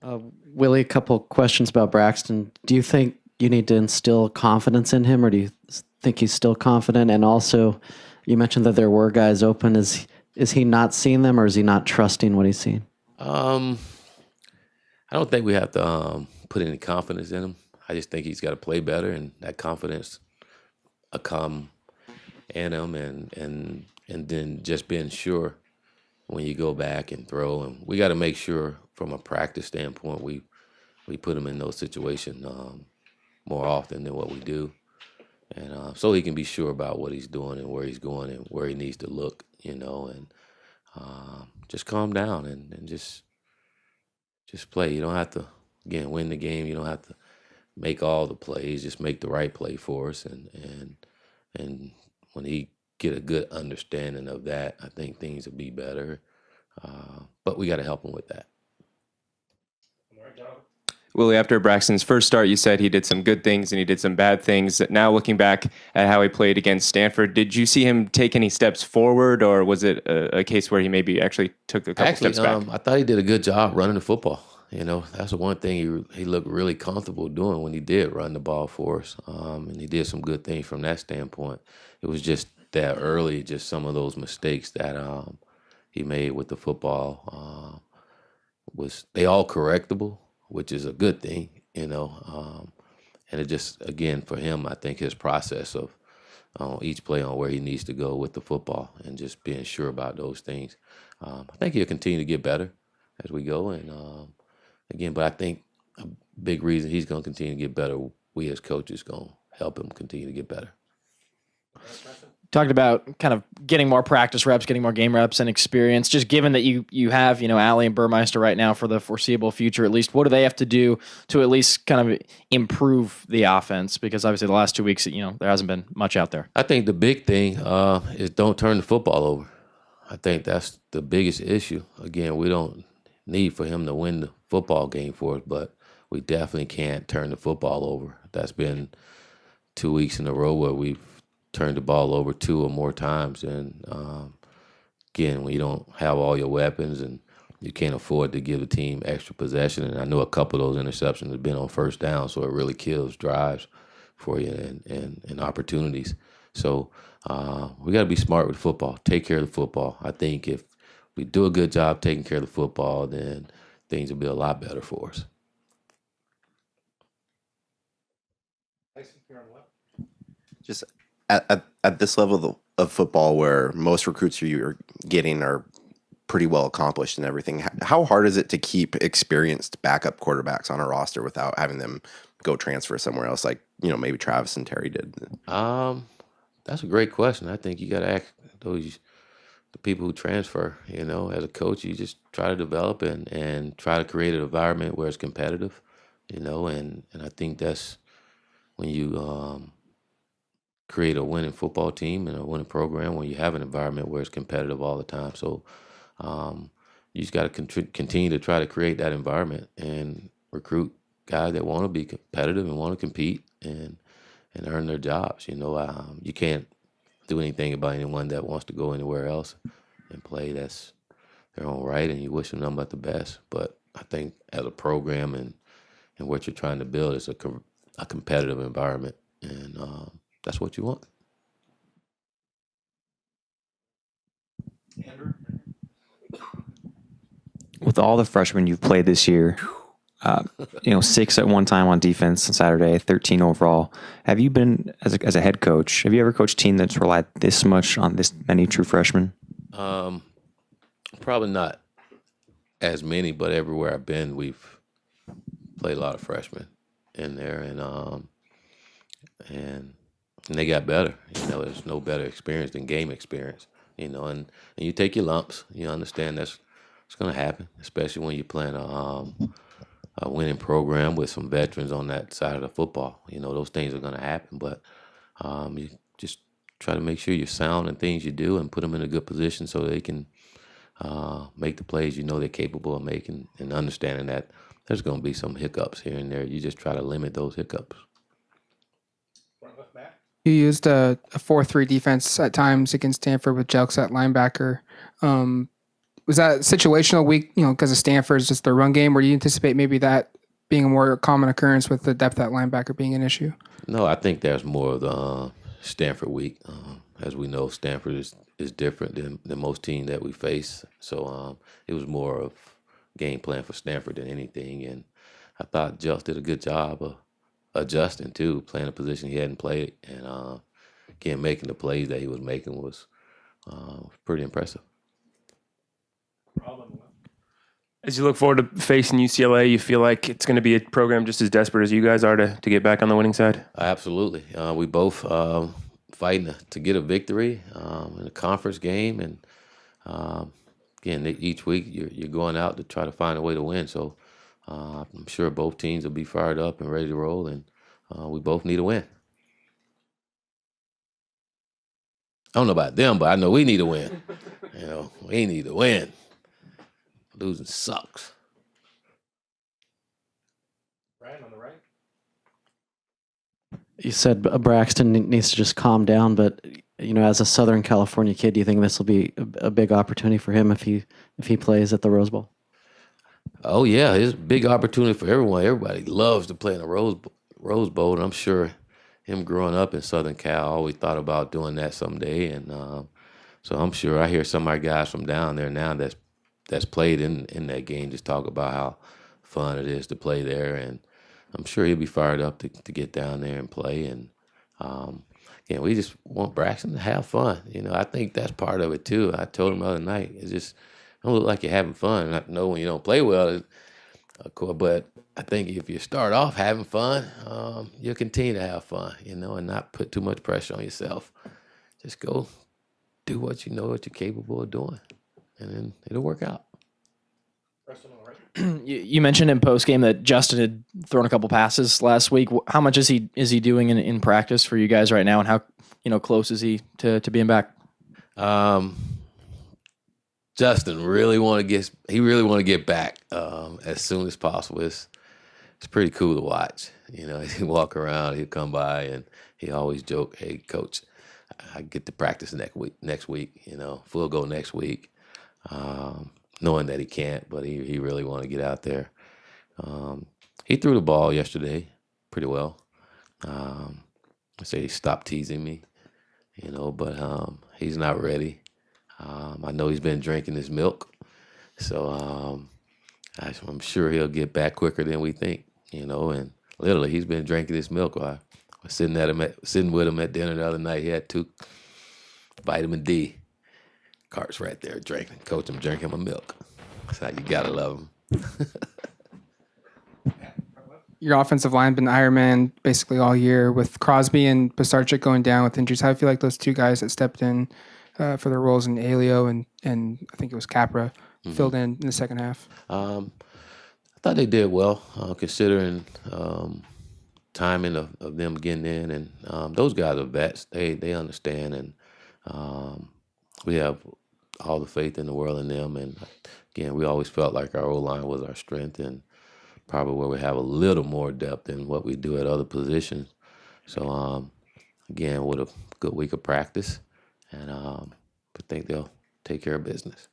Uh, Willie, a couple questions about Braxton. Do you think you need to instill confidence in him, or do you think he's still confident? And also, you mentioned that there were guys open. Is he not seeing them, or is he not trusting what he's seeing? Um, I don't think we have to put any confidence in him. I just think he's got to play better, and that confidence will come in him, and then just being sure when you go back and throw. And we got to make sure, from a practice standpoint, we put him in those situations more often than what we do, and so he can be sure about what he's doing and where he's going and where he needs to look, and just calm down and just play. You don't have to, again, win the game. You don't have to make all the plays. Just make the right play for us, and when he get a good understanding of that, I think things will be better. But we got to help him with that. Willie, after Braxton's first start, you said he did some good things and he did some bad things. Now, looking back at how he played against Stanford, did you see him take any steps forward, or was it a case where he maybe actually took a couple steps back? I thought he did a good job running the football. That's the one thing he looked really comfortable doing when he did run the ball for us, and he did some good things from that standpoint. It was just that early, just some of those mistakes that he made with the football was they all correctable, which is a good thing. And it just, again, for him, I think his process of each play on where he needs to go with the football and just being sure about those things. I think he'll continue to get better as we go. And again, but I think a big reason he's going to continue to get better, we as coaches going to help him continue to get better. Talked about kind of getting more practice reps, getting more game reps and experience. Just given that you have, Allie and Burmeister right now for the foreseeable future, at least, what do they have to do to at least kind of improve the offense? Because obviously the last 2 weeks, there hasn't been much out there. I think the big thing is don't turn the football over. I think that's the biggest issue. Again, we don't need for him to win the football game for us, but we definitely can't turn the football over. That's been 2 weeks in a row where we've turned the ball over 2 or more times. And again, when you don't have all your weapons and you can't afford to give the team extra possession, and I know a couple of those interceptions have been on first down, so it really kills drives for you and opportunities. So we got to be smart with football, take care of the football. I think if we do a good job taking care of the football, then things will be a lot better for us. Just at this level of football, where most recruits you're getting are pretty well accomplished and everything, how hard is it to keep experienced backup quarterbacks on a roster without having them go transfer somewhere else, like maybe Travis and Terry did? That's a great question. I think you got to ask the people who transfer. As a coach, you just try to develop and try to create an environment where it's competitive. And I think that's when you create a winning football team and a winning program, when you have an environment where it's competitive all the time. So you just got to continue to try to create that environment and recruit guys that want to be competitive and want to compete and earn their jobs. You can't do anything about anyone that wants to go anywhere else and play. That's their own right, and you wish them nothing but the best. But I think as a program and what you're trying to build is a competitive environment, and that's what you want. With all the freshmen you've played this year, 6 at one time on defense on Saturday, 13 overall. Have you been, as a head coach, have you ever coached a team that's relied this much on this many true freshmen? Probably not as many, but everywhere I've been, we've played a lot of freshmen in there, and they got better. There's no better experience than game experience. And you take your lumps. You understand it's going to happen, especially when you're playing a winning program with some veterans on that side of the football. Those things are going to happen, but you just try to make sure you're sound in things you do and put them in a good position so they can make the plays they're capable of making, and understanding that there's going to be some hiccups here and there. You just try to limit those hiccups. You used a 4-3 defense at times against Stanford with Jelks at linebacker. was that situational week, because of Stanford's just their run game, or do you anticipate maybe that being a more common occurrence with the depth at linebacker being an issue? No, I think that's more of the Stanford week. As we know, Stanford is different than most teams that we face. So it was more of game plan for Stanford than anything. And I thought Jeff did a good job of adjusting too, playing a position he hadn't played, and again making the plays that he was making was pretty impressive. As you look forward to facing UCLA, you feel like it's going to be a program just as desperate as you guys are to get back on the winning side? Absolutely. We both fighting to get a victory in a conference game. And again, each week you're going out to try to find a way to win. So I'm sure both teams will be fired up and ready to roll, and we both need a win. I don't know about them, but I know we need a win. We need to win. Losing sucks. Brian on the right. You said Braxton needs to just calm down, but as a Southern California kid, do you think this will be a big opportunity for him if he plays at the Rose Bowl? Oh yeah, it's a big opportunity for everyone. Everybody loves to play in a Rose Bowl, and I'm sure him growing up in Southern Cal always thought about doing that someday. And so I'm sure I hear some of our guys from down there now that's played in that game just talk about how fun it is to play there, and I'm sure he'll be fired up to get down there and play. And we just want Braxton to have fun. I think that's part of it too. I told him the other night, it's just don't look like you're having fun. And I know when you don't play well, of course, but I think if you start off having fun, you'll continue to have fun, and not put too much pressure on yourself. Just go do what you know what you're capable of doing, and then it'll work out. You mentioned in post game that Justin had thrown a couple passes last week. How much is he doing in practice for you guys right now, and how close is he to being back? Justin really want to get back as soon as possible. It's pretty cool to watch. He walk around, he'll come by, and he always joke, "Hey, coach, I get to practice next week. We'll go next week." Knowing that he can't, but he really want to get out there. He threw the ball yesterday pretty well. I say he stopped teasing me, but he's not ready. I know he's been drinking his milk, so I'm sure he'll get back quicker than we think. And literally he's been drinking his milk. I was sitting with him at dinner the other night. He had 2 vitamin D carts right there drinking. Coach, I'm drinking my milk. That's how you gotta love him. Your offensive line been the Iron Man basically all year, with Crosby and Pisarcik going down with injuries. How do you feel like those 2 guys that stepped in for their roles in Alio and I think it was Capra filled in the second half? I thought they did well, considering timing of them getting in, and those guys are vets. They understand, and we have all the faith in the world in them. And again, we always felt like our O-line was our strength, and probably where we have a little more depth than what we do at other positions. So again, with a good week of practice, and I think they'll take care of business.